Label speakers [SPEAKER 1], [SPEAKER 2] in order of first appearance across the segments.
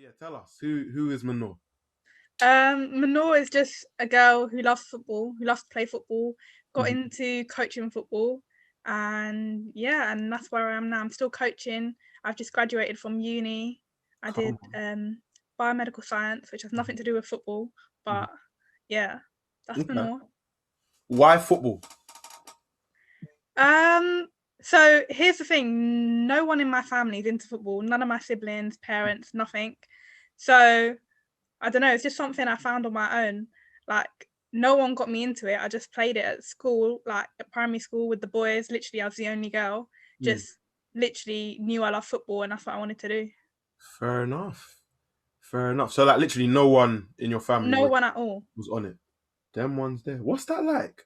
[SPEAKER 1] Yeah, tell us who is Mahnoor?
[SPEAKER 2] Mahnoor is just a girl who loves football, who loves to play football, got
[SPEAKER 1] Mhm.
[SPEAKER 2] into coaching football, and yeah, and that's where I am now. I'm still coaching. I've just graduated from uni. I did
[SPEAKER 1] Come on.
[SPEAKER 2] biomedical science, which has
[SPEAKER 1] Mhm,
[SPEAKER 2] nothing to do with football,
[SPEAKER 1] mhm.
[SPEAKER 2] but yeah, that's
[SPEAKER 1] Okay.
[SPEAKER 2] Mahnoor.
[SPEAKER 1] Why football?
[SPEAKER 2] Um, so here's the thing: no one in my family is into football. None of my siblings, parents, nothing. So I don't know, it's just something I found on my own. Like, no one got me into it. I just played it at school, like at primary school with the boys. Literally, I was the only girl.
[SPEAKER 1] Mm,
[SPEAKER 2] Just literally knew I love football and that's what I wanted to do.
[SPEAKER 1] fair enough. Fair enough. So like literally no one in your family
[SPEAKER 2] No
[SPEAKER 1] was
[SPEAKER 2] one at all.
[SPEAKER 1] was on it. Them ones there. What's that like?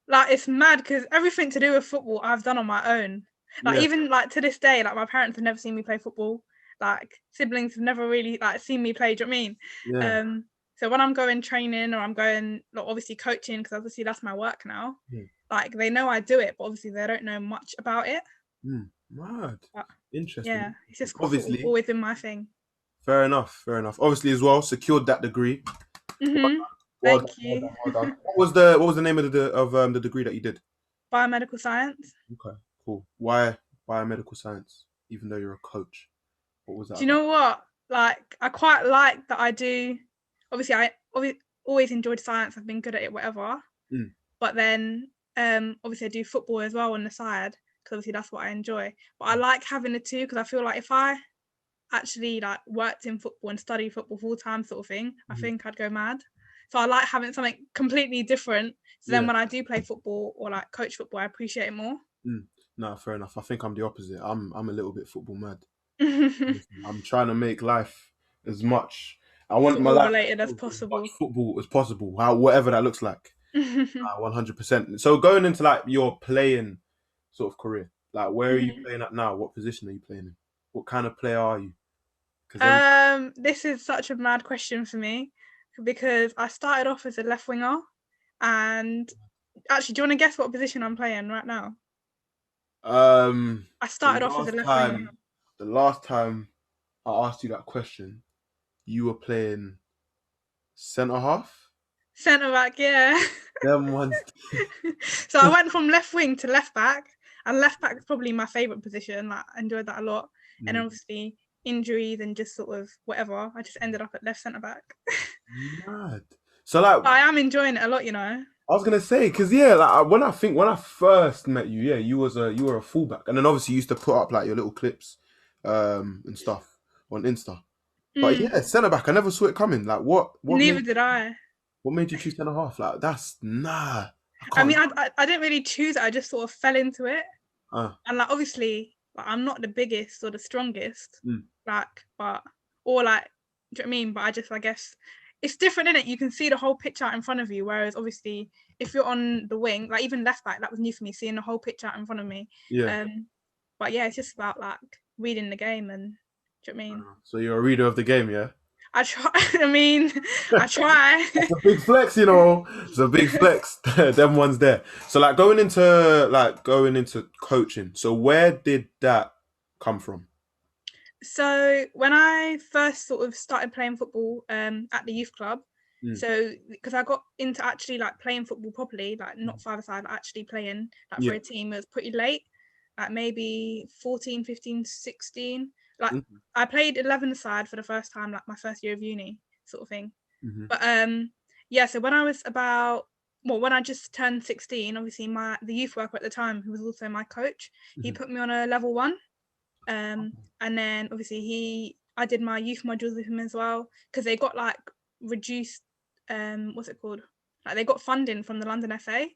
[SPEAKER 2] Like, it's mad because everything to do with football I've done on my own. Like,
[SPEAKER 1] Yeah,
[SPEAKER 2] even like to this day, like my parents have never seen me play football. Like, siblings have never really like seen me play. Do you know what I mean?
[SPEAKER 1] yeah.
[SPEAKER 2] So when I'm going training or I'm going, like, obviously coaching, because obviously that's my work now.
[SPEAKER 1] Mm,
[SPEAKER 2] Like, they know I do it, but obviously they don't know much about it.
[SPEAKER 1] mad.
[SPEAKER 2] But
[SPEAKER 1] Interesting.
[SPEAKER 2] yeah, it's just sort of
[SPEAKER 1] Obviously,
[SPEAKER 2] always been my thing.
[SPEAKER 1] fair enough. Fair enough. Obviously as well, secured that degree.
[SPEAKER 2] Mhm.
[SPEAKER 1] Well done,
[SPEAKER 2] Thank
[SPEAKER 1] well
[SPEAKER 2] you.
[SPEAKER 1] done, well done. What was the name of the degree that you did?
[SPEAKER 2] Biomedical science.
[SPEAKER 1] Okay, cool. Why biomedical science? Even though you're a coach, what was that
[SPEAKER 2] Do you
[SPEAKER 1] about?
[SPEAKER 2] know what? Like, I quite like that I do. Obviously, always enjoyed science. I've been good at it, whatever.
[SPEAKER 1] Mm,
[SPEAKER 2] But then, obviously, I do football as well on the side because obviously that's what I enjoy. But I like having the two because I feel like if I actually like worked in football and studied football full time, sort of thing, I
[SPEAKER 1] mhm.
[SPEAKER 2] think I'd go mad. So I like having something completely different. So then
[SPEAKER 1] Yeah.
[SPEAKER 2] when I do play football or like coach football, I appreciate it more.
[SPEAKER 1] Mm. No, fair enough. I think I'm the opposite. I'm a little bit football mad.
[SPEAKER 2] Sort
[SPEAKER 1] I'm trying to make life as much. I want my
[SPEAKER 2] of
[SPEAKER 1] life
[SPEAKER 2] related as
[SPEAKER 1] as much
[SPEAKER 2] possible.
[SPEAKER 1] football as possible. How whatever that looks like. 100%. So going into like your playing sort of career, like where are you
[SPEAKER 2] Mhm.
[SPEAKER 1] playing at now? What position are you playing in? What kind of player are you? Because
[SPEAKER 2] This is such a mad question for me because I started off as a left winger, and actually, do you want to guess what position I'm playing right now? I
[SPEAKER 1] the
[SPEAKER 2] started off as a
[SPEAKER 1] last
[SPEAKER 2] left winger,
[SPEAKER 1] time, the last time I asked you that question, you were playing centre half.
[SPEAKER 2] centre back, yeah.
[SPEAKER 1] Them ones.
[SPEAKER 2] So I went from left wing to left back, and left back is probably my favourite position. Like, I enjoyed that a lot. And
[SPEAKER 1] Mm,
[SPEAKER 2] obviously, injuries and just sort of whatever, I just ended up at left centre back.
[SPEAKER 1] mad. So like,
[SPEAKER 2] But I am enjoying it a lot, you know.
[SPEAKER 1] I was gonna say, because yeah, like when I first met you, yeah, you were a fullback, and then obviously you used to put up like your little clips, and stuff on Insta. But
[SPEAKER 2] Mm,
[SPEAKER 1] yeah, centre back, I never saw it coming. Like
[SPEAKER 2] neither did I.
[SPEAKER 1] what made you choose centre half? Like that's nah, I
[SPEAKER 2] I
[SPEAKER 1] can't.
[SPEAKER 2] mean, I didn't really choose it. I just sort of fell into it.
[SPEAKER 1] Uh,
[SPEAKER 2] And like, obviously, like, I'm not the biggest or the strongest,
[SPEAKER 1] mm,
[SPEAKER 2] like, but or like, do you know what I mean? But I guess it's different in it. You can see the whole pitch out in front of you, whereas obviously if you're on the wing, like even left back, that was new for me, seeing the whole pitch out in front of me.
[SPEAKER 1] yeah.
[SPEAKER 2] Um, but yeah, it's just about like reading the game and do you know what I mean?
[SPEAKER 1] So you're a reader of the game, yeah.
[SPEAKER 2] I try. I mean, I try.
[SPEAKER 1] That's a big flex, you know. It's a big flex. Them ones there. So like going into coaching. So where did that come from?
[SPEAKER 2] So when I first sort of started playing football at the youth club,
[SPEAKER 1] Mm,
[SPEAKER 2] so because I got into actually like playing football properly, like not five-a-side, but actually playing like for
[SPEAKER 1] yeah.
[SPEAKER 2] a team, it was pretty late, like maybe 14, 15, 16. Like,
[SPEAKER 1] Mm-hmm.
[SPEAKER 2] I played 11-a-side for the first time, like my first year of uni, sort of thing.
[SPEAKER 1] Mm-hmm.
[SPEAKER 2] But yeah, so when I was about, well, when I just turned 16, obviously the youth worker at the time, who was also my coach, he
[SPEAKER 1] Mm-hmm.
[SPEAKER 2] put me on a level one. And then obviously I did my youth modules with him as well because they got like reduced, what's it called? Like, they got funding from the London FA,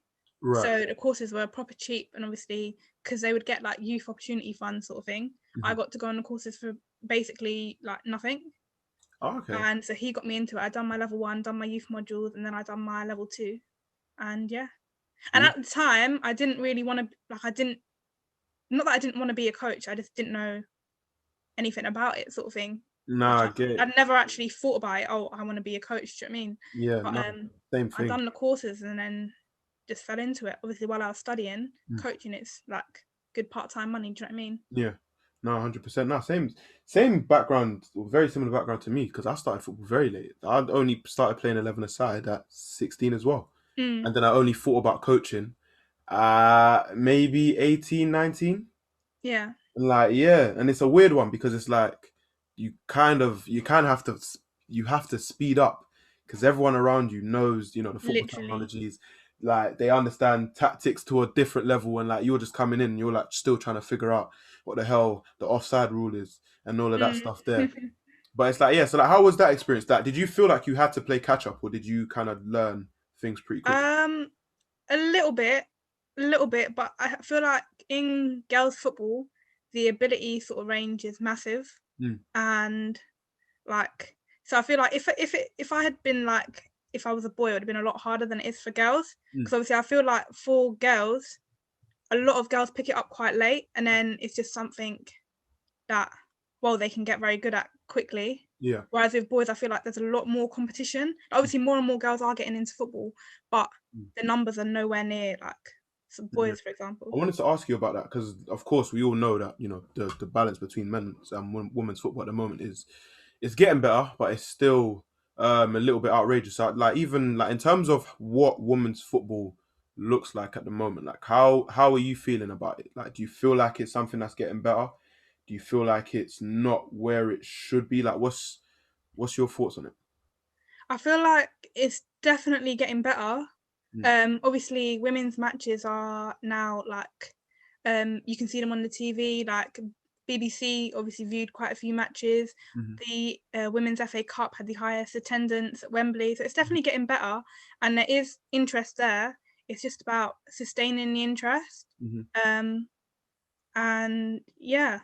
[SPEAKER 1] Right.
[SPEAKER 2] so the courses were proper cheap, and obviously because they would get like youth opportunity funds sort of thing, I
[SPEAKER 1] Mm-hmm.
[SPEAKER 2] got to go on the courses for basically like nothing.
[SPEAKER 1] Oh, okay.
[SPEAKER 2] And so he got me into it. I done my level one, done my youth modules, and then I done my level two. And yeah. And
[SPEAKER 1] Mm.
[SPEAKER 2] at the time, I didn't really want to, like, I didn't, not that I didn't want to be a coach, I just didn't know anything about it, sort of thing. Like,
[SPEAKER 1] Nah, I get it.
[SPEAKER 2] I'd never actually thought about it. Oh, I want to be a coach. Do you know what I mean?
[SPEAKER 1] Yeah,
[SPEAKER 2] But
[SPEAKER 1] no, same
[SPEAKER 2] I
[SPEAKER 1] thing.
[SPEAKER 2] done the courses and then just fell into it. Obviously, while I was studying,
[SPEAKER 1] Mm.
[SPEAKER 2] coaching it's like good part time money. Do you know what I mean?
[SPEAKER 1] Yeah. No, 100%. No, same background, very similar background to me because I started football very late. I only started playing 11-a-side at 16 as well,
[SPEAKER 2] Mm,
[SPEAKER 1] and then I only thought about coaching, maybe 18, 19.
[SPEAKER 2] yeah,
[SPEAKER 1] Like, yeah, and it's a weird one because it's like you kind of have to you have to speed up because everyone around you knows, the football
[SPEAKER 2] literally.
[SPEAKER 1] terminologies, like they understand tactics to a different level, and like you're just coming in and you're like still trying to figure out what the hell the offside rule is and all of that
[SPEAKER 2] Mm.
[SPEAKER 1] stuff there. But it's like, yeah, so like how was that experience? That did you feel like you had to play catch up or did you kind of learn things pretty quickly?
[SPEAKER 2] Um, a little bit, but I feel like in girls' football, the ability sort of range is massive,
[SPEAKER 1] Mm,
[SPEAKER 2] and like, so I feel like if I had been like, if I was a boy, it would have been a lot harder than it is for girls,
[SPEAKER 1] mm,
[SPEAKER 2] because obviously I feel like for girls, a lot of girls pick it up quite late, and then it's just something that, well, they can get very good at quickly.
[SPEAKER 1] yeah.
[SPEAKER 2] Whereas with boys, I feel like there's a lot more competition. Obviously, more and more girls are getting into football, but
[SPEAKER 1] Mm,
[SPEAKER 2] the numbers are nowhere near like some
[SPEAKER 1] yeah.
[SPEAKER 2] boys, for example.
[SPEAKER 1] I wanted to ask you about that because, of course, we all know that the balance between men's and women's football at the moment is it's getting better, but it's still a little bit outrageous. So, like even like in terms of what women's football looks like at the moment, like how are you feeling about it? Like, do you feel like it's something that's getting better? Do you feel like it's not where it should be? Like, what's your thoughts on it?
[SPEAKER 2] I feel like it's definitely getting better.
[SPEAKER 1] Mm,
[SPEAKER 2] Obviously, women's matches are now like, you can see them on the TV. Like BBC obviously viewed quite a few matches.
[SPEAKER 1] mhm,
[SPEAKER 2] The Women's FA Cup had the highest attendance at Wembley, so it's definitely getting better, and there is interest there. It's just about sustaining the interest.
[SPEAKER 1] mhm.
[SPEAKER 2] Um, and yeah,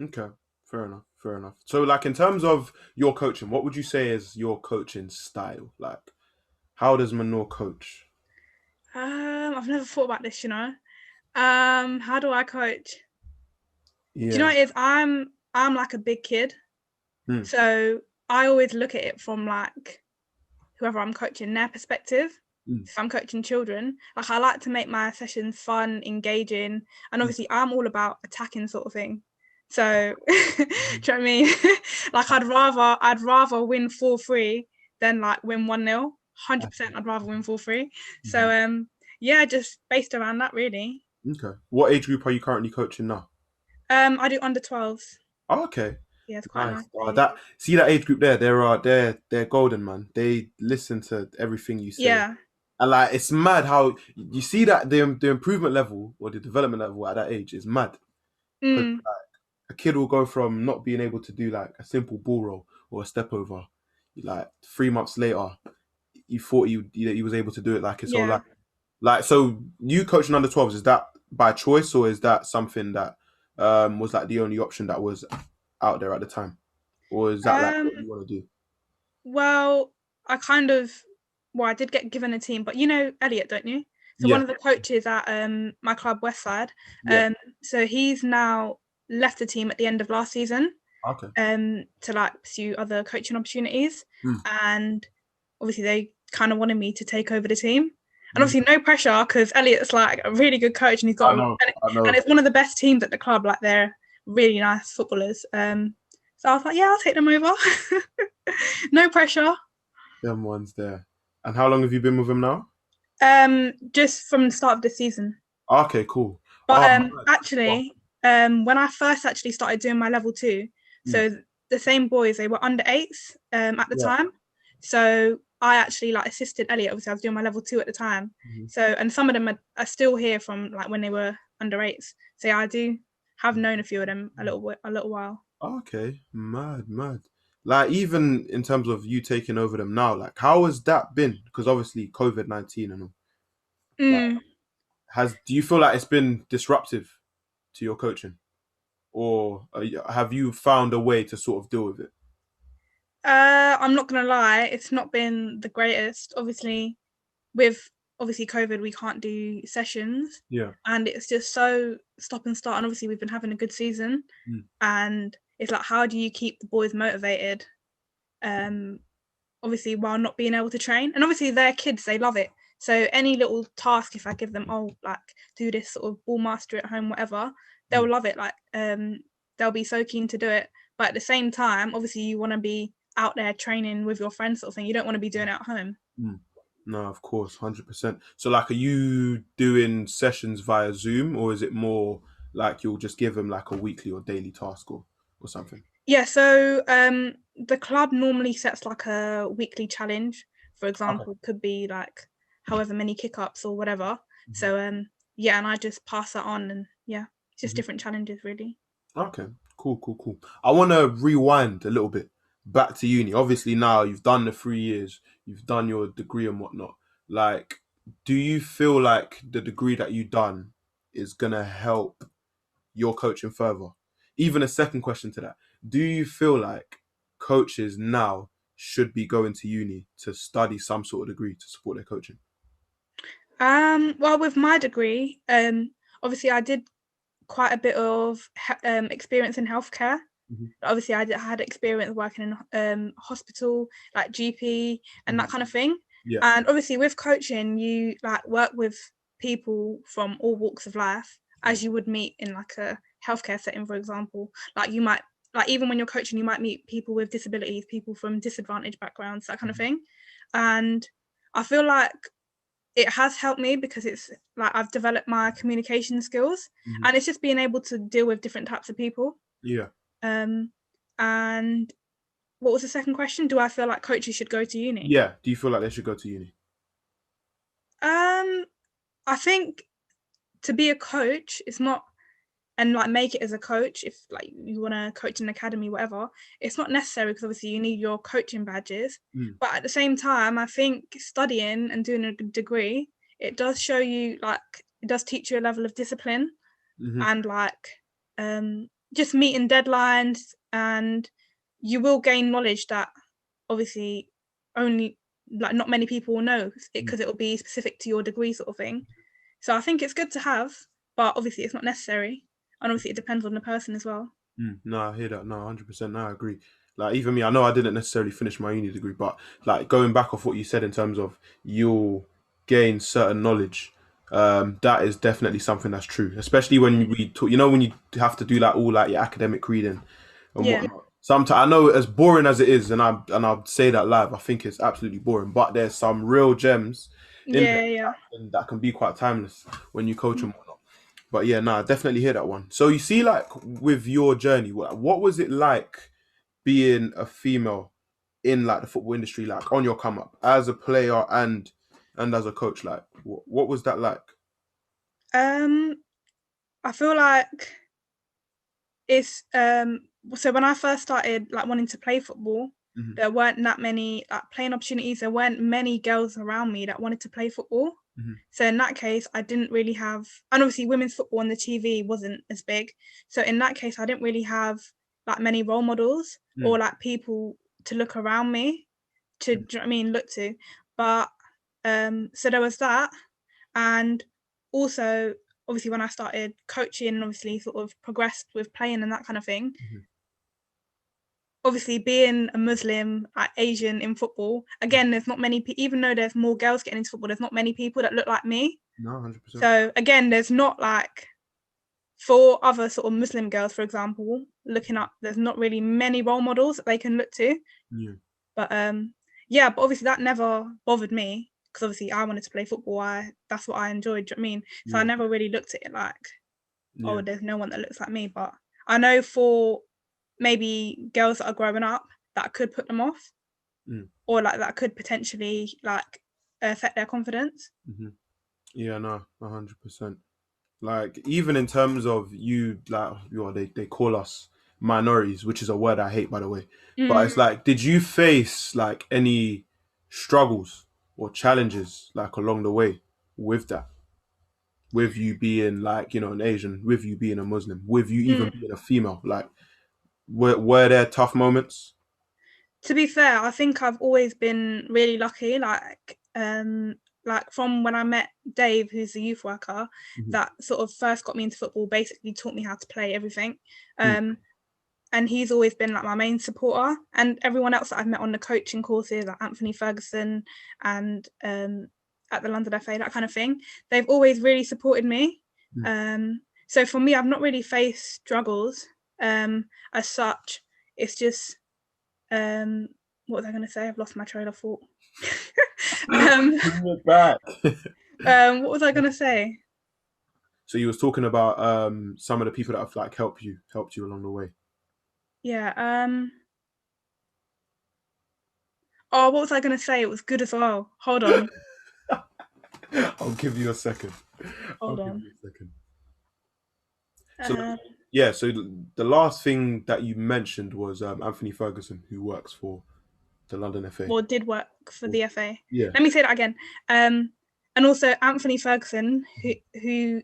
[SPEAKER 1] Okay, fair enough, fair enough. So, like in terms of your coaching, what would you say is your coaching style? Like, how does Manor coach?
[SPEAKER 2] I've never thought about this, you know. How do I coach? Do you know
[SPEAKER 1] Yeah.
[SPEAKER 2] what it is? I'm like a big kid,
[SPEAKER 1] Hmm.
[SPEAKER 2] so I always look at it from like whoever I'm coaching, their perspective.
[SPEAKER 1] Mm,
[SPEAKER 2] If I'm coaching children, like I like to make my sessions fun, engaging, and
[SPEAKER 1] mm,
[SPEAKER 2] obviously I'm all about attacking sort of thing. So, do you
[SPEAKER 1] mhm.
[SPEAKER 2] know what I mean? Like I'd rather win 4-3 than like win 1-0.
[SPEAKER 1] I see.
[SPEAKER 2] 100% I'd rather win 4-3. So
[SPEAKER 1] Mhm.
[SPEAKER 2] yeah, just based around that really.
[SPEAKER 1] Okay. What age group are you currently coaching now?
[SPEAKER 2] I do under 12s.
[SPEAKER 1] Oh, okay.
[SPEAKER 2] Yeah, it's quite a
[SPEAKER 1] Nice.
[SPEAKER 2] nice
[SPEAKER 1] Oh,
[SPEAKER 2] age.
[SPEAKER 1] that see that age group there. They're golden, man. They listen to everything you say,
[SPEAKER 2] Yeah.
[SPEAKER 1] and like it's mad how you see that the improvement level or the development level at that age is mad because
[SPEAKER 2] Mm,
[SPEAKER 1] a kid will go from not being able to do like a simple ball roll or a step over, like 3 months later, you thought he was able to do it like his whole
[SPEAKER 2] yeah.
[SPEAKER 1] life. Like, so you coaching under 12s, is that by choice or is that something that was like the only option that was out there at the time? Or is that like
[SPEAKER 2] Um,
[SPEAKER 1] what you want to do?
[SPEAKER 2] Well, I kind of, well, I did get given a team, but you know Elliot, don't you? So one
[SPEAKER 1] Yeah.
[SPEAKER 2] of the coaches at my club Westside,
[SPEAKER 1] Yeah.
[SPEAKER 2] so he's now left the team at the end of last season,
[SPEAKER 1] Okay.
[SPEAKER 2] to like pursue other coaching opportunities,
[SPEAKER 1] Mm.
[SPEAKER 2] and obviously they kind of wanted me to take over the team. And
[SPEAKER 1] Mhm.
[SPEAKER 2] obviously no pressure because Elliot's like a really good coach and he's got
[SPEAKER 1] I know. I
[SPEAKER 2] and
[SPEAKER 1] know.
[SPEAKER 2] it's one of the best teams at the club. Like they're really nice footballers. So I was like, yeah, I'll take them over. No pressure.
[SPEAKER 1] Them ones there. And how long have you been with him now?
[SPEAKER 2] Just from the start of the season.
[SPEAKER 1] Okay, cool.
[SPEAKER 2] But
[SPEAKER 1] Um, well,
[SPEAKER 2] actually, when I first actually started doing my level two,
[SPEAKER 1] mm,
[SPEAKER 2] so the same boys, they were under eights at the
[SPEAKER 1] yeah.
[SPEAKER 2] time. So I actually like assisted Elliot. Obviously, I was doing my level two at the time.
[SPEAKER 1] Mhm.
[SPEAKER 2] So and some of them are still here from like when they were under eights. So yeah, I do have known a few of them a little while.
[SPEAKER 1] Okay, mad, mad. Like even in terms of you taking over them now, like how has that been? Because obviously COVID-19 and all. Like,
[SPEAKER 2] Mm.
[SPEAKER 1] has do you feel like it's been disruptive to your coaching, or have you found a way to sort of deal with it?
[SPEAKER 2] I'm not gonna lie, it's not been the greatest. Obviously, with obviously COVID, we can't do sessions,
[SPEAKER 1] Yeah.
[SPEAKER 2] and it's just so stop and start. And obviously, we've been having a good season,
[SPEAKER 1] Mm.
[SPEAKER 2] and it's like, how do you keep the boys motivated? Um, Obviously, while not being able to train, and obviously they're kids, they love it. So any little task, if I give them, oh, like do this sort of ball mastery at home, whatever, they'll love it. Like they'll be so keen to do it. But at the same time, obviously you want to be out there training with your friends sort of thing. You don't want to be doing it at home.
[SPEAKER 1] Mm. No, of course, 100%. So, like, are you doing sessions via Zoom, or is it more like you'll just give them like a weekly or daily task or something?
[SPEAKER 2] Yeah, so the club normally sets like a weekly challenge. For
[SPEAKER 1] Okay.
[SPEAKER 2] example, could be like however many kick-ups or whatever.
[SPEAKER 1] Mhm.
[SPEAKER 2] So yeah, and I just pass that on, and yeah, just
[SPEAKER 1] Mhm.
[SPEAKER 2] different challenges really.
[SPEAKER 1] Okay, cool, cool, cool. I want to rewind a little bit back to uni. Obviously, now you've done the 3 years, you've done your degree and whatnot. Like, do you feel like the degree that you done is gonna help your coaching further? Even a second question to that: do you feel like coaches now should be going to uni to study some sort of degree to support their coaching?
[SPEAKER 2] Well, with my degree, obviously I did quite a bit of experience in healthcare.
[SPEAKER 1] Mhm.
[SPEAKER 2] Obviously, I had experience working in hospital, like GP and
[SPEAKER 1] Mhm.
[SPEAKER 2] that kind of thing.
[SPEAKER 1] Yeah.
[SPEAKER 2] And obviously, with coaching, you like work with people from all walks of life,
[SPEAKER 1] Mm.
[SPEAKER 2] as you would meet in like a healthcare setting, for example. Like you might, like even when you're coaching, you might meet people with disabilities, people from disadvantaged backgrounds, that kind of
[SPEAKER 1] Mhm.
[SPEAKER 2] thing. And I feel like it has helped me because it's like I've developed my communication skills,
[SPEAKER 1] Mhm.
[SPEAKER 2] and it's just being able to deal with different types of people.
[SPEAKER 1] Yeah.
[SPEAKER 2] Um, and what was the second question? Do I feel like coaches should go to uni?
[SPEAKER 1] Yeah. Do you feel like they should go to uni?
[SPEAKER 2] Um, I think to be a coach, it's not and like make it as a coach if like you want to coach an academy, whatever. It's not necessary because obviously you need your coaching badges.
[SPEAKER 1] Mm.
[SPEAKER 2] But at the same time, I think studying and doing a degree, it does show you like it does teach you a level of discipline
[SPEAKER 1] Mhm.
[SPEAKER 2] and like just meeting deadlines, and you will gain knowledge that obviously only like not many people will know it
[SPEAKER 1] Mm.
[SPEAKER 2] because it will be specific to your degree sort of thing. So I think it's good to have, but obviously it's not necessary, and obviously it depends on the person as well.
[SPEAKER 1] No, I hear that. No, 100%. No, I agree. Like, even me, I know I didn't necessarily finish my uni degree, but like going back off what you said in terms of you'll gain certain knowledge, that is definitely something that's true. Especially when we talk, when you have to do like all like your academic reading and
[SPEAKER 2] Yeah,
[SPEAKER 1] whatnot. Sometimes I know as boring as it is, and I'll say that live. I think it's absolutely boring, but there's some real gems in there
[SPEAKER 2] yeah.
[SPEAKER 1] that can be quite timeless when you coach them. But yeah, no, I definitely hear that one. So you see, like with your journey, what was it like being a female in like the football industry, like on your come up as a player and as a coach? Like, what was that like?
[SPEAKER 2] um I feel like it's so when I first started like wanting to play football,
[SPEAKER 1] Hmm.
[SPEAKER 2] there weren't that many like playing opportunities. There weren't many girls around me that wanted to play football.
[SPEAKER 1] Hmm.
[SPEAKER 2] So in that case, I didn't really have, and obviously women's football on the TV wasn't as big. So in that case, I didn't really have like many role models or like people to look around me to, do you know what I mean, look to. But so there was that, and also obviously when I started coaching and obviously sort of progressed with playing and that kind of thing,
[SPEAKER 1] Hmm.
[SPEAKER 2] obviously being a Muslim, Asian in football, again, there's not many, even though there's more girls getting into football, there's not many people that look like me.
[SPEAKER 1] No, 100%.
[SPEAKER 2] So again, there's not like for other sort of Muslim girls, for example, looking up, there's not really many role models that they can look to.
[SPEAKER 1] Yeah,
[SPEAKER 2] But yeah, but obviously that never bothered me because obviously I wanted to play football. That's what I enjoyed. Do you know what I mean? So I
[SPEAKER 1] yeah,
[SPEAKER 2] never really looked at it like,
[SPEAKER 1] yeah.
[SPEAKER 2] oh, there's no one that looks like me. But I know for maybe girls that are growing up, that could put them off,
[SPEAKER 1] Mm.
[SPEAKER 2] or like that could potentially like affect their confidence.
[SPEAKER 1] Hmm. Yeah, no, 100%. Like even in terms of you, like they call us minorities, which is a word I hate, by the way. But
[SPEAKER 2] Mm.
[SPEAKER 1] it's like, did you face like any struggles or challenges like along the way with that? With you being like an Asian, with you being a Muslim, with you even
[SPEAKER 2] Mm.
[SPEAKER 1] being a female, like were there tough moments?
[SPEAKER 2] To be fair, I think I've always been really lucky. Like from when I met Dave, who's the youth worker,
[SPEAKER 1] Hmm.
[SPEAKER 2] that sort of first got me into football, basically taught me how to play everything.
[SPEAKER 1] Mm.
[SPEAKER 2] Um, and he's always been like my main supporter. And everyone else that I've met on the coaching courses, like Anthony Ferguson and at the London FA, that kind of thing, they've always really supported me.
[SPEAKER 1] Mm.
[SPEAKER 2] Um, So for me, I've not really faced struggles as such. It's just what was I going to say? I've lost my train of thought. um,
[SPEAKER 1] Bring it back.
[SPEAKER 2] what was I going to say?
[SPEAKER 1] So you was talking about some of the people that have like helped you along the way.
[SPEAKER 2] Yeah. Oh, what was I going to say? It was good as well. Hold on.
[SPEAKER 1] I'll give you a second. I'll
[SPEAKER 2] Hold
[SPEAKER 1] give
[SPEAKER 2] on.
[SPEAKER 1] you a second. So
[SPEAKER 2] Um,
[SPEAKER 1] yeah, so the last thing that you mentioned was Anthony Ferguson, who works for the London FA.
[SPEAKER 2] well, did work for the FA.
[SPEAKER 1] Yeah.
[SPEAKER 2] Let me say that again. And also Anthony Ferguson, who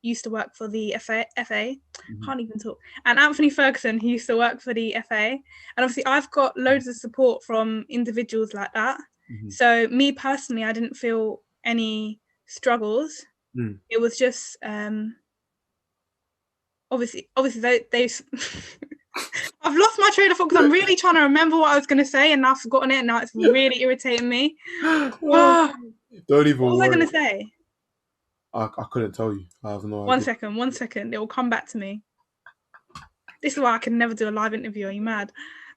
[SPEAKER 2] used to work for the FA.
[SPEAKER 1] Mhm.
[SPEAKER 2] Can't even talk. And Anthony Ferguson, who used to work for the FA. And obviously, I've got loads of support from individuals like that.
[SPEAKER 1] Mhm.
[SPEAKER 2] So me personally, I didn't feel any struggles.
[SPEAKER 1] Mm.
[SPEAKER 2] It was just obviously they I've lost my train of thought because I'm really trying to remember what I was going to say and now I've forgotten it and now it's really irritating me. Ah,
[SPEAKER 1] Don't even
[SPEAKER 2] what was I
[SPEAKER 1] worry.
[SPEAKER 2] going to say?
[SPEAKER 1] I couldn't tell you. I have no
[SPEAKER 2] One
[SPEAKER 1] idea.
[SPEAKER 2] second. It will come back to me. This is why I can never do a live interview. Are you mad?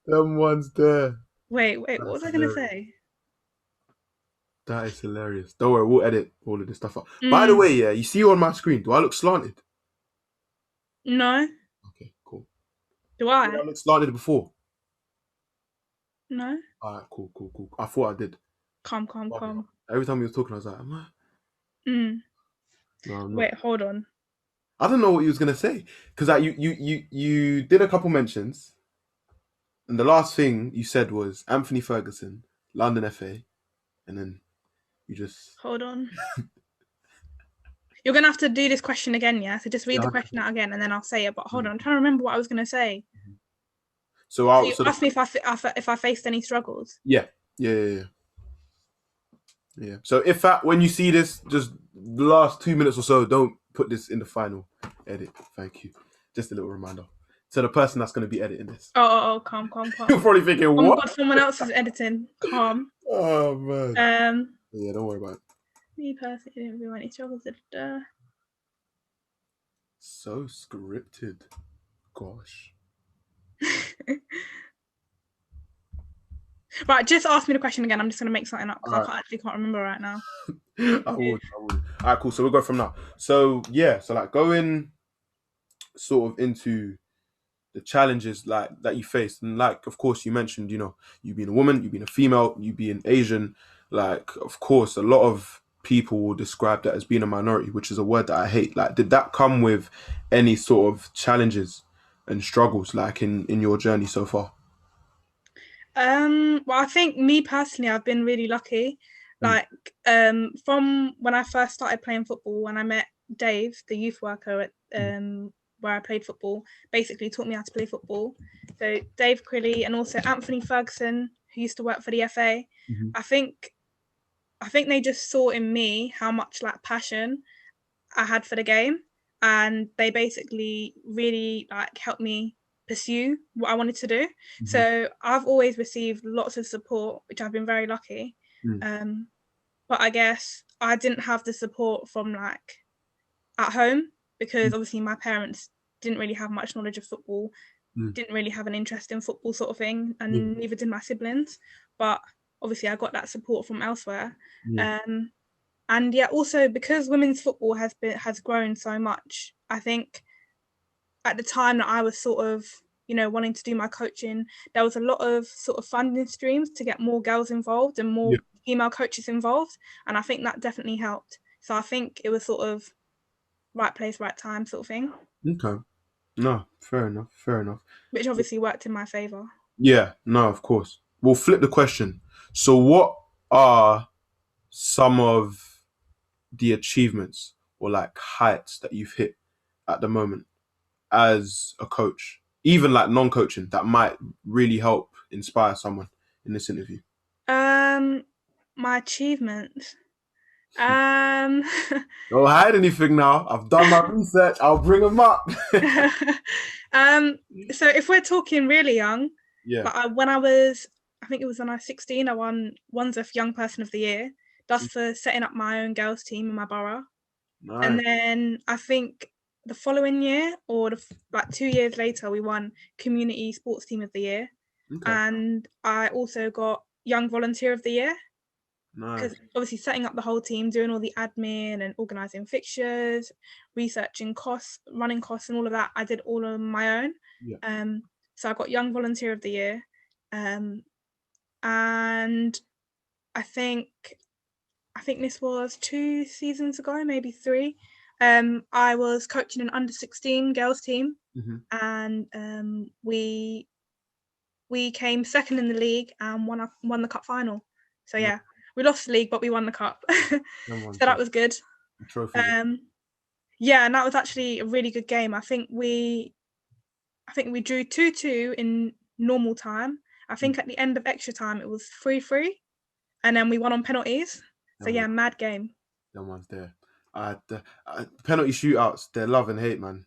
[SPEAKER 1] Them ones there.
[SPEAKER 2] Wait. What
[SPEAKER 1] That's
[SPEAKER 2] was I going to
[SPEAKER 1] hilarious.
[SPEAKER 2] say?
[SPEAKER 1] That is hilarious. Don't worry, we'll edit all of this stuff up. By the way, yeah, you see on my screen, do I look slanted?
[SPEAKER 2] No.
[SPEAKER 1] Okay, cool.
[SPEAKER 2] Do
[SPEAKER 1] Did I
[SPEAKER 2] I?
[SPEAKER 1] look slanted before?
[SPEAKER 2] No.
[SPEAKER 1] Alright, cool. I thought I did.
[SPEAKER 2] Calm.
[SPEAKER 1] Bugging out. Every time you were talking, I was like, am I? No, I'm not.
[SPEAKER 2] Wait, hold on.
[SPEAKER 1] I don't know what you was gonna say because like, you did a couple mentions, and the last thing you said was Anthony Ferguson, London FA, and then you just
[SPEAKER 2] Hold on. You're going to have to do this question again, yeah? So just read
[SPEAKER 1] yeah.
[SPEAKER 2] the question out again and then I'll say it. But hold on, I'm trying to remember what I was going to say.
[SPEAKER 1] So
[SPEAKER 2] So
[SPEAKER 1] I
[SPEAKER 2] you
[SPEAKER 1] so
[SPEAKER 2] asked me if I faced any struggles.
[SPEAKER 1] yeah. So if that when you see this, just the last 2 minutes or so, don't put this in the final edit. Thank you. Just a little reminder to the person that's going to be editing this.
[SPEAKER 2] Oh, calm.
[SPEAKER 1] You're probably thinking,
[SPEAKER 2] Oh my
[SPEAKER 1] what?
[SPEAKER 2] god, someone else is editing. Calm.
[SPEAKER 1] Oh man. Yeah, don't worry about it.
[SPEAKER 2] Me personally didn't feel any struggles.
[SPEAKER 1] So scripted. Gosh.
[SPEAKER 2] Right, just ask me the question again. I'm just gonna make something up because
[SPEAKER 1] All
[SPEAKER 2] I actually can't remember right now.
[SPEAKER 1] I would. All right, cool. So we'll go from now. So yeah, so like going sort of into the challenges like that you faced, and like of course you mentioned, you being a woman, you being a female, you being Asian. Like of course, a lot of people will describe that as being a minority, which is a word that I hate. Like, did that come with any sort of challenges and struggles, like in your journey so far?
[SPEAKER 2] Well, I think me personally, I've been really lucky.
[SPEAKER 1] Mm.
[SPEAKER 2] Like, from when I first started playing football, when I met Dave, the youth worker at where I played football, basically taught me how to play football. So Dave Crilly and also Anthony Ferguson, who used to work for the FA,
[SPEAKER 1] Mm-hmm.
[SPEAKER 2] I think they just saw in me how much like passion I had for the game, and they basically really like helped me pursue what I wanted to do.
[SPEAKER 1] Mm-hmm.
[SPEAKER 2] So I've always received lots of support, which I've been very lucky.
[SPEAKER 1] Mm.
[SPEAKER 2] But I guess I didn't have the support from like at home because obviously my parents didn't really have much knowledge of football, didn't really have an interest in football sort of thing, and neither did my siblings. But obviously I got that support from elsewhere. And yeah, also because women's football has grown so much, I think at the time that I was sort of, wanting to do my coaching, there was a lot of sort of funding streams to get more girls involved and more female coaches involved. And I think that definitely helped. So I think it was sort of right place, right time sort of thing.
[SPEAKER 1] Okay. No, fair enough.
[SPEAKER 2] Which obviously worked in my favour.
[SPEAKER 1] Yeah, no, of course. We'll flip the question. So what are some of the achievements or like heights that you've hit at the moment as a coach, even like non-coaching, that might really help inspire someone in this interview?
[SPEAKER 2] My achievements.
[SPEAKER 1] Don't hide anything now. I've done my research. I'll bring them up.
[SPEAKER 2] So if we're talking really young, when I was 16, I won Wandsworth Young Person of the Year. That's for setting up my own girls team in my borough.
[SPEAKER 1] Nice.
[SPEAKER 2] And then I think the following year, or like 2 years later, we won Community Sports Team of the Year,
[SPEAKER 1] Okay,
[SPEAKER 2] and I also got Young Volunteer of the Year, because
[SPEAKER 1] nice.
[SPEAKER 2] obviously setting up the whole team, doing all the admin and organising fixtures, researching costs, running costs, and all of that, I did all on my own.
[SPEAKER 1] Yeah.
[SPEAKER 2] So I got Young Volunteer of the Year, and I think this was 2 seasons ago, maybe 3. I was coaching an under-16 girls team,
[SPEAKER 1] Mm-hmm.
[SPEAKER 2] and we came second in the league and won the cup final. So
[SPEAKER 1] No,
[SPEAKER 2] yeah, we lost the league, but we won the cup. So
[SPEAKER 1] someone's
[SPEAKER 2] that was good.
[SPEAKER 1] the trophies.
[SPEAKER 2] Um, yeah, and that was actually a really good game. I think we drew 2-2 in normal time. I think at the end of extra time it was 3-3, and then we won on penalties. So yeah, mad game.
[SPEAKER 1] Someone's there. Penalty shootouts, they're love and hate, man.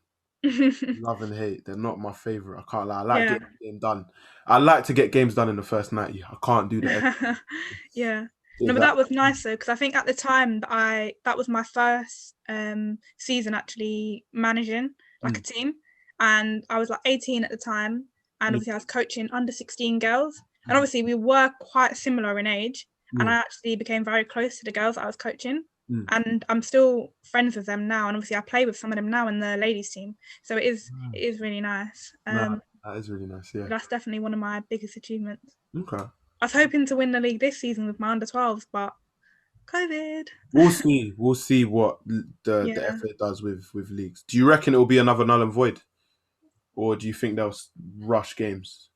[SPEAKER 1] Love and hate. They're not my favorite. I can't lie. I like
[SPEAKER 2] Yeah.
[SPEAKER 1] getting the game done. I like to get games done in the first 90. I can't do that.
[SPEAKER 2] Yeah. No,
[SPEAKER 1] It's
[SPEAKER 2] but
[SPEAKER 1] like,
[SPEAKER 2] that was nice though, because I think at the time that was my first season actually managing like a team, and I was like 18 at the time, and obviously I was coaching under-16 girls, and obviously we were quite similar in age, and I actually became very close to the girls that I was coaching, and I'm still friends with them now, and obviously I play with some of them now in the ladies team, so it is really nice.
[SPEAKER 1] nah, that is really nice. Yeah.
[SPEAKER 2] That's definitely one of my biggest achievements.
[SPEAKER 1] Okay.
[SPEAKER 2] I was hoping to win the league this season with my under-12s, but COVID.
[SPEAKER 1] We'll see. We'll see what the
[SPEAKER 2] Yeah.
[SPEAKER 1] FA does with leagues. Do you reckon it will be another null and void, or do you think they'll rush games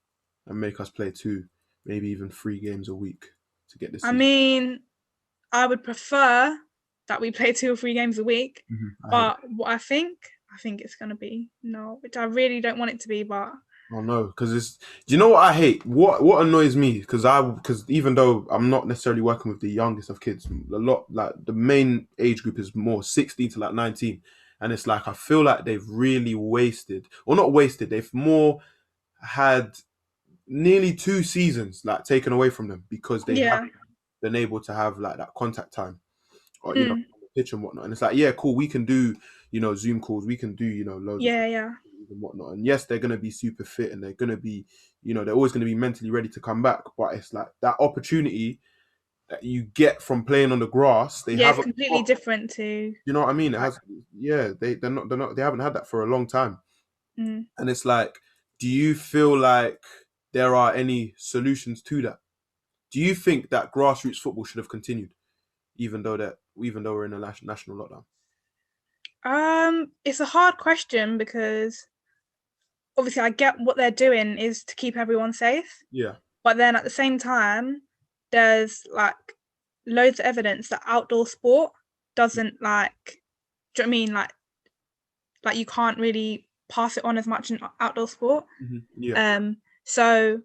[SPEAKER 1] and make us play 2, maybe even 3 games a week to get this
[SPEAKER 2] I
[SPEAKER 1] season?
[SPEAKER 2] mean, I would prefer that we play 2 or 3 games a week, but what I think it's going to be no, which I really don't want it to be, but
[SPEAKER 1] Oh no, because it's. Do you know what I hate? What annoys me? Because even though I'm not necessarily working with the youngest of kids, a lot like the main age group is more 16 to like 19, and it's like I feel like they've really wasted, or not wasted. They've more had nearly 2 seasons like taken away from them because they
[SPEAKER 2] yeah.
[SPEAKER 1] haven't been able to have like that contact time or on
[SPEAKER 2] Mm.
[SPEAKER 1] the pitch and whatnot. And it's like, yeah, cool, we can do Zoom calls, we can do loads of
[SPEAKER 2] Yeah.
[SPEAKER 1] and whatnot. And yes, they're gonna be super fit and they're gonna be, they're always gonna be mentally ready to come back. But it's like that opportunity that you get from playing on the grass, they
[SPEAKER 2] Yeah, it's
[SPEAKER 1] haven't
[SPEAKER 2] completely
[SPEAKER 1] got.
[SPEAKER 2] different to
[SPEAKER 1] You know what I mean? It
[SPEAKER 2] like,
[SPEAKER 1] has, yeah. They haven't had that for a long time.
[SPEAKER 2] mm.
[SPEAKER 1] And it's like, do you feel like there are any solutions to that? Do you think that grassroots football should have continued, even though we're in a national lockdown?
[SPEAKER 2] It's a hard question because obviously I get what they're doing is to keep everyone safe,
[SPEAKER 1] Yeah.
[SPEAKER 2] but then at the same time, there's like loads of evidence that outdoor sport doesn't like. Do you know what I mean? Like you can't really pass it on as much in outdoor sport.
[SPEAKER 1] Yeah.
[SPEAKER 2] So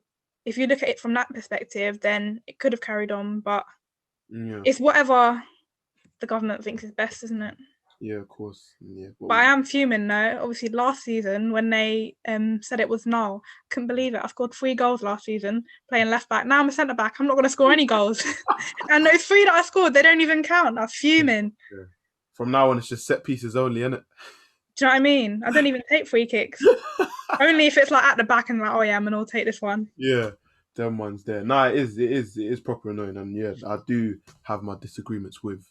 [SPEAKER 2] if you look at it from that perspective, then it could have carried on, but
[SPEAKER 1] Yeah.
[SPEAKER 2] it's whatever the government thinks is best, isn't it?
[SPEAKER 1] Yeah, of course. Yeah.
[SPEAKER 2] But I am fuming though. Obviously, last season when they said it was null, couldn't believe it. I scored 3 goals last season playing left back. Now I'm a centre back. I'm not going to score any goals. And those 3 that I scored, they don't even count. I'm fuming.
[SPEAKER 1] Yeah. From now on, it's just set pieces only, isn't it?
[SPEAKER 2] Do you know what I mean? I don't even take free kicks. Only if it's like at the back and like, oh yeah, I'm gonna take this one.
[SPEAKER 1] Yeah, them ones there. Nah, it is proper annoying, and yeah, I do have my disagreements with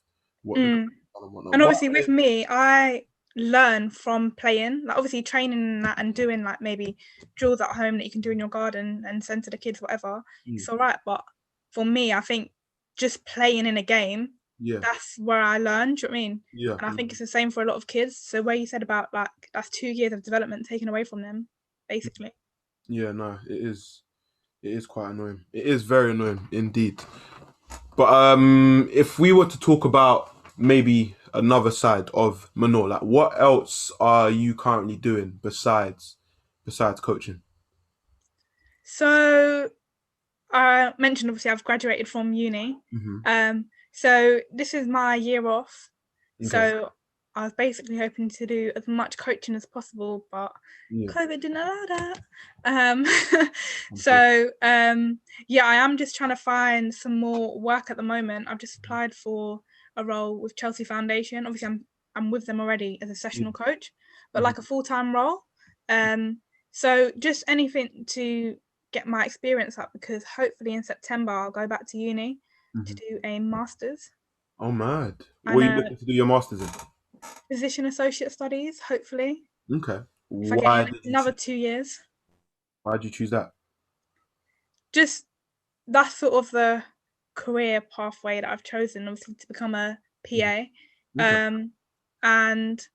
[SPEAKER 1] what the
[SPEAKER 2] Mm.
[SPEAKER 1] government done and whatnot.
[SPEAKER 2] And
[SPEAKER 1] But
[SPEAKER 2] obviously with me, I learn from playing, like obviously training that and doing like maybe drills at home that you can do in your garden and send to the kids, whatever. It's all right, but for me, I think just playing in a game,
[SPEAKER 1] yeah,
[SPEAKER 2] that's where I learn. Do you know what I mean?
[SPEAKER 1] yeah,
[SPEAKER 2] And I think it's the same for a lot of kids. So where you said about like that's 2 years of development taken away from them, basically.
[SPEAKER 1] yeah. No, it is. It is quite annoying. It is very annoying indeed. But if we were to talk about maybe another side of Mahnoor, like what else are you currently doing besides coaching?
[SPEAKER 2] So I mentioned obviously I've graduated from uni. So this is my year off.
[SPEAKER 1] Okay.
[SPEAKER 2] So I was basically hoping to do as much coaching as possible, but
[SPEAKER 1] Yeah.
[SPEAKER 2] COVID didn't allow that. Yeah, I am just trying to find some more work at the moment. I've just applied for a role with Chelsea Foundation. Obviously, I'm with them already as a sessional coach, but like a full-time role. So just anything to get my experience up, because hopefully in September I'll go back to uni to
[SPEAKER 1] Hmm.
[SPEAKER 2] do a master's.
[SPEAKER 1] Oh, mad. What are
[SPEAKER 2] And
[SPEAKER 1] you looking to do your masters in?
[SPEAKER 2] physician associate studies, hopefully,
[SPEAKER 1] Okay.
[SPEAKER 2] if I get
[SPEAKER 1] Why
[SPEAKER 2] in
[SPEAKER 1] did you
[SPEAKER 2] another
[SPEAKER 1] choose?
[SPEAKER 2] 2 years.
[SPEAKER 1] Why did you choose that?
[SPEAKER 2] Just that's sort of the career pathway that I've chosen, obviously, to become a
[SPEAKER 1] Mhm.
[SPEAKER 2] PA.
[SPEAKER 1] Okay.
[SPEAKER 2] And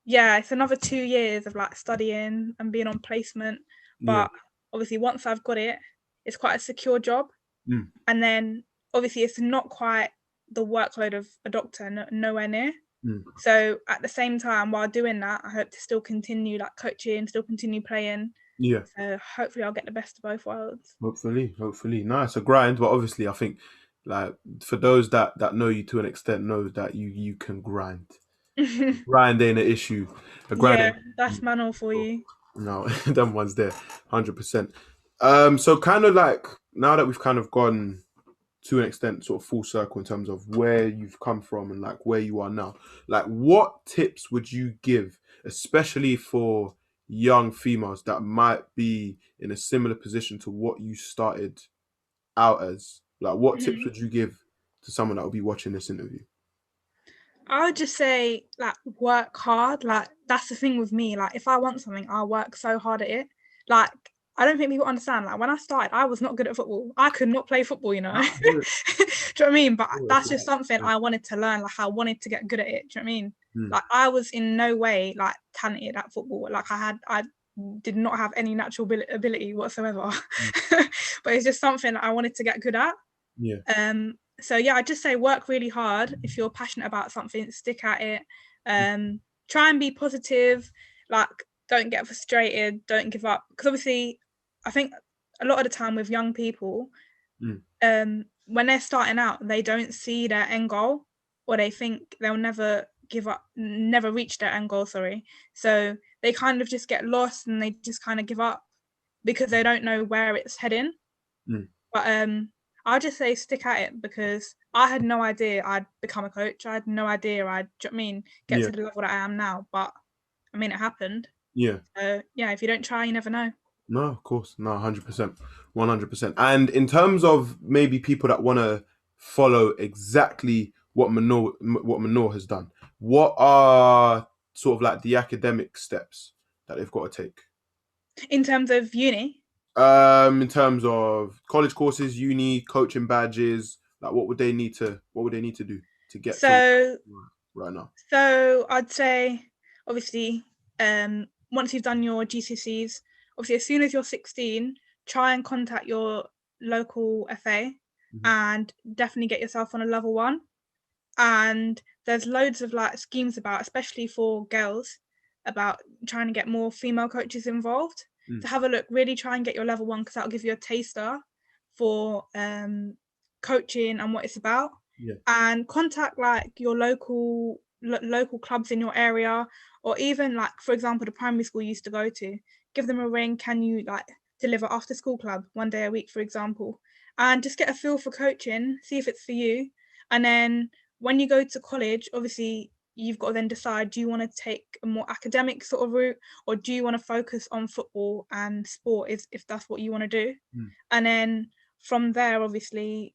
[SPEAKER 2] yeah, it's another 2 years of like studying and being on placement.
[SPEAKER 1] Yeah.
[SPEAKER 2] But obviously, once I've got it, it's quite a secure job.
[SPEAKER 1] Mm.
[SPEAKER 2] And then obviously, it's not quite the workload of a doctor, nowhere near.
[SPEAKER 1] Mm.
[SPEAKER 2] So at the same time, while doing that, I hope to still continue like coaching, still continue playing.
[SPEAKER 1] Yeah.
[SPEAKER 2] So hopefully, I'll get the best of both worlds.
[SPEAKER 1] Hopefully. No, it's a grind, but obviously, I think like for those that know you to an extent, know that you can grind. Grind ain't an issue. A grind
[SPEAKER 2] Yeah,
[SPEAKER 1] ain't.
[SPEAKER 2] that's Mahnoor for you.
[SPEAKER 1] No, them ones there, 100%. So kind of like now that we've kind of gone to an extent sort of full circle in terms of where you've come from and like where you are now, like what tips would you give, especially for young females that might be in a similar position to what you started out as? Like what tips
[SPEAKER 2] Mhm.
[SPEAKER 1] would you give to someone that will be watching this interview?
[SPEAKER 2] I would just say like work hard. Like that's the thing with me. Like if I want something, I'll work so hard at it. Like I don't think people understand. Like when I started, I was not good at football. I could not play football, you know.
[SPEAKER 1] Ah,
[SPEAKER 2] Do you know what I mean? But
[SPEAKER 1] it's
[SPEAKER 2] that's just something I wanted to learn. Like I wanted to get good at it. Do you know what I mean?
[SPEAKER 1] mm,
[SPEAKER 2] Like I was in no way like talented at football. Like I did not have any natural ability whatsoever.
[SPEAKER 1] mm,
[SPEAKER 2] But it's just something I wanted to get good at.
[SPEAKER 1] yeah,
[SPEAKER 2] So yeah, I just say work really hard. If you're passionate about something, stick at it. Try and be positive. Like don't get frustrated. Don't give up. Because obviously, I think a lot of the time with young people,
[SPEAKER 1] mm,
[SPEAKER 2] when they're starting out, they don't see their end goal, or they think they'll never give up, never reach their end goal. Sorry. So they kind of just get lost and they just kind of give up because they don't know where it's heading.
[SPEAKER 1] mm,
[SPEAKER 2] But I'll just say stick at it, because I had no idea I'd become a coach. I had no idea I'd, do you know what I mean, get
[SPEAKER 1] yeah,
[SPEAKER 2] to the level that I am now. But I mean, it happened.
[SPEAKER 1] yeah.
[SPEAKER 2] So yeah, if you don't try, you never know.
[SPEAKER 1] No, of course. No, 100%. 100%. And in terms of maybe people that want to follow exactly what Manor has done, what are sort of like the academic steps that they've got to take?
[SPEAKER 2] In terms of uni,
[SPEAKER 1] In terms of college courses, uni, coaching badges, like what would they need to do to get to
[SPEAKER 2] so
[SPEAKER 1] right now?
[SPEAKER 2] I'd say obviously, once you've done your GCSEs, obviously as soon as you're 16, try and contact your local FA
[SPEAKER 1] Hmm.
[SPEAKER 2] and definitely get yourself on a level one. And there's loads of like schemes about, especially for girls, about trying to get more female coaches involved.
[SPEAKER 1] Mm,
[SPEAKER 2] To have a look, really try and get your level one, because that'll give you a taster for coaching and what it's about.
[SPEAKER 1] yeah.
[SPEAKER 2] And contact like your local clubs in your area, or even like for example the primary school you used to go to. Give them a ring. Can you like deliver after school club 1 day a week, for example, and just get a feel for coaching, see if it's for you. And then when you go to college, obviously you've got to then decide, do you want to take a more academic sort of route, or do you want to focus on football and sport, if that's what you want to do.
[SPEAKER 1] Mm,
[SPEAKER 2] And then from there, obviously,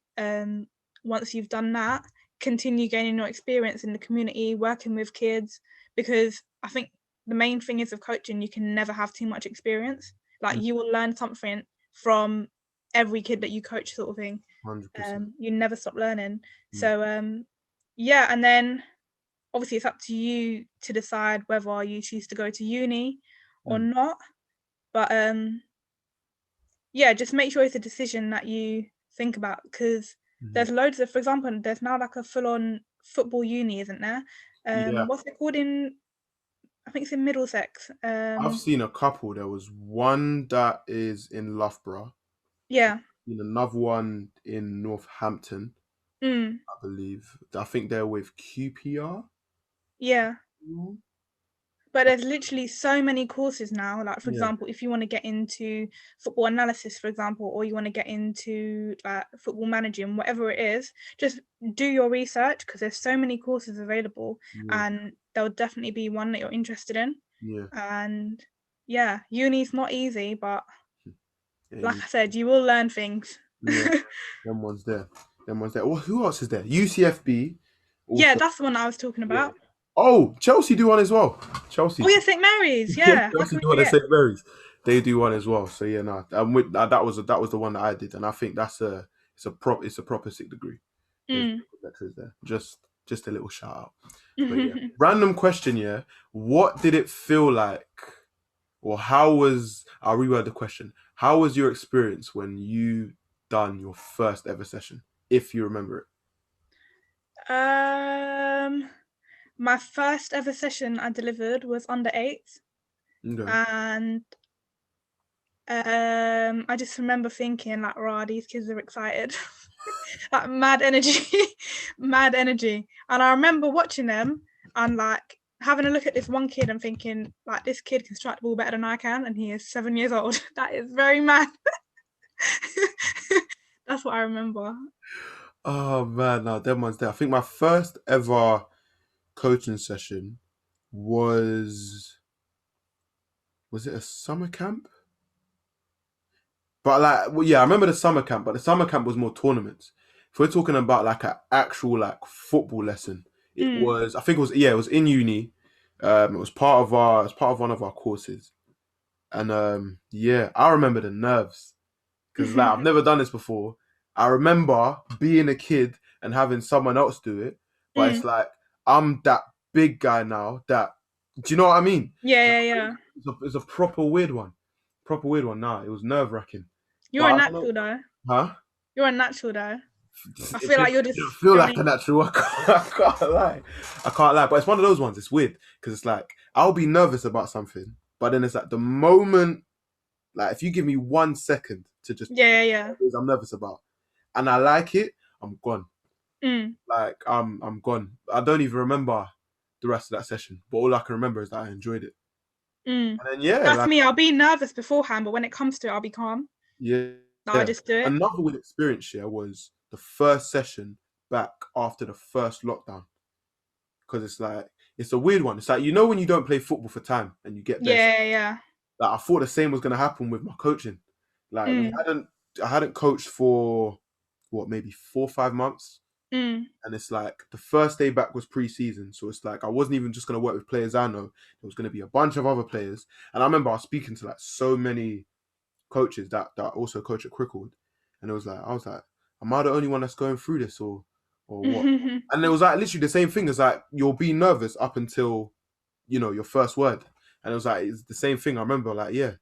[SPEAKER 2] once you've done that, continue gaining your experience in the community, working with kids, because I think the main thing is with coaching, you can never have too much experience. Like
[SPEAKER 1] mm,
[SPEAKER 2] you will learn something from every kid that you coach, sort of thing.
[SPEAKER 1] 100%.
[SPEAKER 2] You never stop learning.
[SPEAKER 1] Mm,
[SPEAKER 2] So yeah, and then obviously it's up to you to decide whether you choose to go to uni or
[SPEAKER 1] mm,
[SPEAKER 2] not. But yeah, just make sure it's a decision that you think about, because
[SPEAKER 1] mhm.
[SPEAKER 2] there's loads of, for example, there's now like a full-on football uni, isn't there?
[SPEAKER 1] Yeah.
[SPEAKER 2] What's it called in? I think it's in Middlesex.
[SPEAKER 1] I've seen a couple. There was one that is in Loughborough,
[SPEAKER 2] Yeah.
[SPEAKER 1] and another one in Northampton,
[SPEAKER 2] Mm,
[SPEAKER 1] I believe. I think they're with QPR.
[SPEAKER 2] yeah.
[SPEAKER 1] Mm.
[SPEAKER 2] But there's literally so many courses now. Like, for
[SPEAKER 1] Yeah,
[SPEAKER 2] example, if you want to get into football analysis, for example, or you want to get into football managing, whatever it is, just do your research, because there's so many courses available,
[SPEAKER 1] yeah,
[SPEAKER 2] and there'll definitely be one that you're interested in.
[SPEAKER 1] Yeah.
[SPEAKER 2] And yeah, uni's not easy, but
[SPEAKER 1] Yeah.
[SPEAKER 2] like I said, you will learn things.
[SPEAKER 1] Yeah. Them ones there. Them ones there. Well, who else is there? UCFB.
[SPEAKER 2] Yeah,
[SPEAKER 1] Also.
[SPEAKER 2] that's the one I was talking
[SPEAKER 1] Yeah.
[SPEAKER 2] about.
[SPEAKER 1] Oh, Chelsea do one as well.
[SPEAKER 2] Oh
[SPEAKER 1] Chelsea.
[SPEAKER 2] yeah, St. Mary's.
[SPEAKER 1] Yeah,
[SPEAKER 2] Yeah, how
[SPEAKER 1] Chelsea
[SPEAKER 2] can we
[SPEAKER 1] do one at
[SPEAKER 2] forget?
[SPEAKER 1] St Mary's. They do one as well. So yeah, no, that was the one that I did, and I think it's a proper sick degree. There's
[SPEAKER 2] Mm.
[SPEAKER 1] lecturers there. Just a little shout out. But yeah, random question. Yeah, what did it feel like, or how was? I'll reword the question. How was your experience when you done your first ever session, if you remember
[SPEAKER 2] um, my first ever session I delivered was under eight,
[SPEAKER 1] it? Okay.
[SPEAKER 2] and I just remember thinking like, "Rah, these kids are excited." Like mad energy, mad energy. And I remember watching them and like having a look at this one kid and thinking, like, this kid can strike the ball better than I can, and he is 7 years old. That is very mad. That's what I remember.
[SPEAKER 1] Oh man, no, them ones there. I think my first ever coaching session was it a summer camp? But like, well, yeah, I remember the summer camp, but the summer camp was more tournaments. If we're talking about like an actual like football lesson, it
[SPEAKER 2] Mm.
[SPEAKER 1] was I think it was yeah, it was in uni. It was part of one of our courses, and yeah, I remember the nerves because like I've never done this before. I remember being a kid and having someone else do it, but it's
[SPEAKER 2] Mm.
[SPEAKER 1] like I'm that big guy now. That do you know what I mean?
[SPEAKER 2] Yeah, yeah, yeah.
[SPEAKER 1] It's a proper weird one, proper weird one. Nah, it was nerve wracking, but
[SPEAKER 2] You're a
[SPEAKER 1] I don't know,
[SPEAKER 2] natural though.
[SPEAKER 1] huh?
[SPEAKER 2] You're a natural though. I
[SPEAKER 1] It
[SPEAKER 2] feel like
[SPEAKER 1] just
[SPEAKER 2] you're
[SPEAKER 1] didn't
[SPEAKER 2] just,
[SPEAKER 1] feel
[SPEAKER 2] do you know what I
[SPEAKER 1] like a
[SPEAKER 2] mean?
[SPEAKER 1] natural. I can't lie. I can't lie. But it's one of those ones. It's weird because it's like I'll be nervous about something, but then it's like the moment, like if you give me 1 second to just
[SPEAKER 2] Yeah, yeah,
[SPEAKER 1] I'm nervous about, and I like it, I'm gone.
[SPEAKER 2] yeah. Mm.
[SPEAKER 1] Like I'm gone. I don't even remember the rest of that session, but all I can remember is that I enjoyed it.
[SPEAKER 2] Mm.
[SPEAKER 1] And then yeah,
[SPEAKER 2] That's
[SPEAKER 1] like
[SPEAKER 2] me. I'll be nervous beforehand, but when it comes to it, I'll be calm.
[SPEAKER 1] yeah,
[SPEAKER 2] Like, I'll
[SPEAKER 1] yeah.
[SPEAKER 2] just do it.
[SPEAKER 1] Another weird experience here was the first session back after the first lockdown. Because it's like it's a weird one. It's like you know when you don't play football for time and you get there.
[SPEAKER 2] Yeah, yeah.
[SPEAKER 1] Like I thought the same was gonna happen with my coaching. Like
[SPEAKER 2] Mm.
[SPEAKER 1] I hadn't coached for what maybe 4 or 5 months,
[SPEAKER 2] Mm.
[SPEAKER 1] and it's like the first day back was pre-season, so it's like I wasn't even just gonna work with players I know. There was gonna be a bunch of other players, and I remember I was speaking to like so many coaches that also coach at Cricklewood, and it was like I was like, am I the only one that's going through this or what? And it was like literally the same thing as like you'll be nervous up until your first word, and it was like it's the same thing. I remember like yeah, the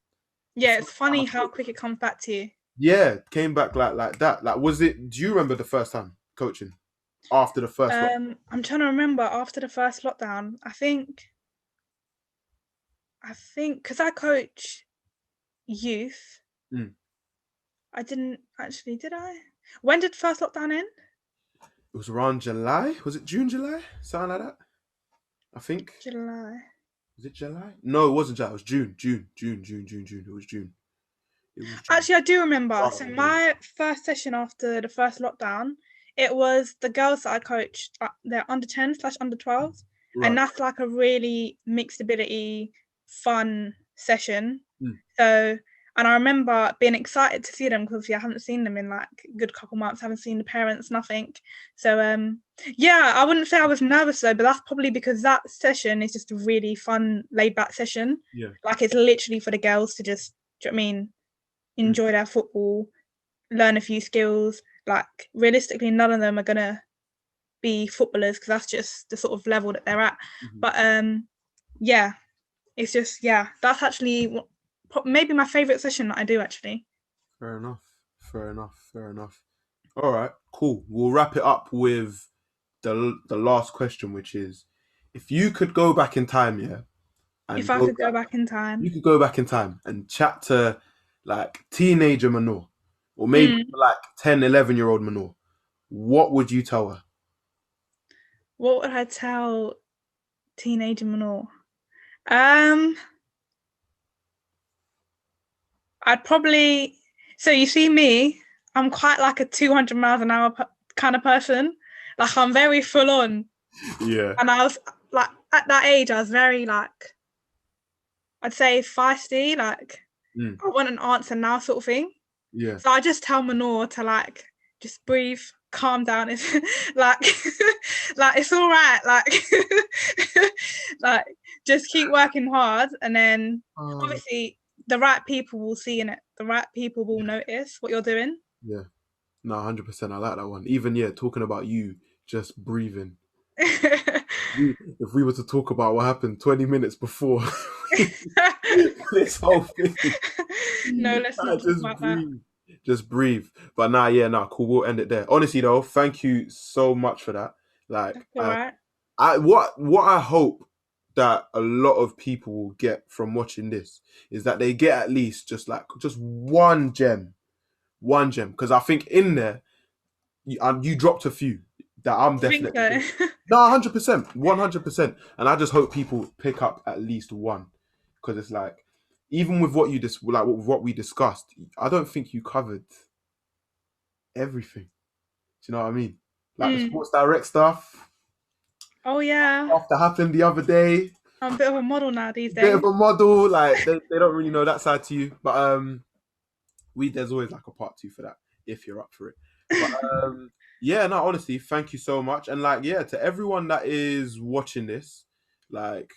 [SPEAKER 2] Yeah, it's
[SPEAKER 1] first time
[SPEAKER 2] funny
[SPEAKER 1] I
[SPEAKER 2] how
[SPEAKER 1] coached,
[SPEAKER 2] quick it comes back to you.
[SPEAKER 1] yeah, came back like that. Like was it? Do you remember the first time coaching after the first lock?
[SPEAKER 2] I'm trying to remember after the first lockdown. I think because I coach youth,
[SPEAKER 1] Mm.
[SPEAKER 2] I didn't actually, did I? When did first lockdown end?
[SPEAKER 1] It was around July. Was it June, July, something like that? I think.
[SPEAKER 2] July.
[SPEAKER 1] Was it July? No, it wasn't July. It was June. June. It was June. It was June.
[SPEAKER 2] Actually, I do remember.
[SPEAKER 1] Start
[SPEAKER 2] So
[SPEAKER 1] of June.
[SPEAKER 2] my first session after the first lockdown, it was the girls that I coached. They're under 10/under 12s, and
[SPEAKER 1] Right.
[SPEAKER 2] that's like a really mixed ability, fun session.
[SPEAKER 1] Mm.
[SPEAKER 2] So, and I remember being excited to see them because obviously I haven't seen them in like a good couple months. Haven't seen the parents, nothing. So, yeah, I wouldn't say I was nervous though, but that's probably because that session is just a really fun, laid back session.
[SPEAKER 1] Yeah.
[SPEAKER 2] Like it's literally for the girls to just, do you know what I mean,
[SPEAKER 1] Mm.
[SPEAKER 2] enjoy their football, learn a few skills. Like realistically, none of them are gonna be footballers because that's just the sort of level that they're at.
[SPEAKER 1] Mhm.
[SPEAKER 2] But yeah, it's just that's actually maybe my favorite session that I do actually.
[SPEAKER 1] Fair enough. Fair enough. Fair enough. All right. Cool. We'll wrap it up with the last question, which is, if you could go back in time, yeah,
[SPEAKER 2] If
[SPEAKER 1] and
[SPEAKER 2] I
[SPEAKER 1] go
[SPEAKER 2] could go
[SPEAKER 1] back,
[SPEAKER 2] back in time.
[SPEAKER 1] you could go back in time and chat to like teenager Manor, or maybe
[SPEAKER 2] Mm,
[SPEAKER 1] like 10, 11-year-old Manor. What would you tell her?
[SPEAKER 2] what would I tell teenager Manor? Um, I'd probably. So you see me, I'm quite like a 200 miles an hour kind of person. Like I'm very full on,
[SPEAKER 1] Yeah.
[SPEAKER 2] and I was like at that age, I was very like I'd say feisty, like
[SPEAKER 1] Mm.
[SPEAKER 2] I want an answer now sort of thing.
[SPEAKER 1] Yeah.
[SPEAKER 2] So I just tell Manor to like just breathe, calm down. It's like like it's all right. Like like just keep working hard, and then
[SPEAKER 1] Um,
[SPEAKER 2] obviously the right people will see in it. The right people will notice what you're doing.
[SPEAKER 1] yeah. No, 100%. I like that one. Even yeah, talking about you just breathing. If we were to talk about what happened 20 minutes before this whole thing,
[SPEAKER 2] No, let's
[SPEAKER 1] I
[SPEAKER 2] not talk
[SPEAKER 1] just
[SPEAKER 2] about that.
[SPEAKER 1] breathe. Just breathe. But nah, yeah, nah, cool. We'll end it there. Honestly, though, thank you so much for that. Like,
[SPEAKER 2] That's all right.
[SPEAKER 1] what I hope that a lot of people will get from watching this is that they get at least just one gem. Because I think in there you dropped a few that I'm
[SPEAKER 2] Do you think
[SPEAKER 1] definitely
[SPEAKER 2] so?
[SPEAKER 1] going. No, 100%, 100%, and I just hope people pick up at least one, because it's like, even with what you just like with what we discussed, I don't think you covered everything. Do you know what I mean? Like the
[SPEAKER 2] Mm.
[SPEAKER 1] Sports Direct stuff,
[SPEAKER 2] Oh yeah,
[SPEAKER 1] stuff that happened the other day,
[SPEAKER 2] I'm a bit of a model now these
[SPEAKER 1] bit of
[SPEAKER 2] days.
[SPEAKER 1] a model. Like they don't really know that side to you, but we there's always like a part two for that if you're up for it. But yeah, no, honestly, thank you so much. And like, yeah, to everyone that is watching this, like,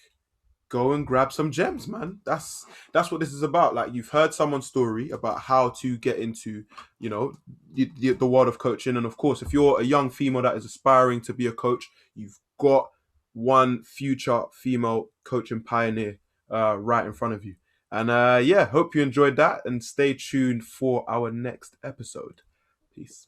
[SPEAKER 1] go and grab some gems, man. That's what this is about. Like, you've heard someone's story about how to get into, you know, the world of coaching. And of course, if you're a young female that is aspiring to be a coach, you've got one future female coaching pioneer right in front of you. And yeah, hope you enjoyed that, and stay tuned for our next episode. Peace.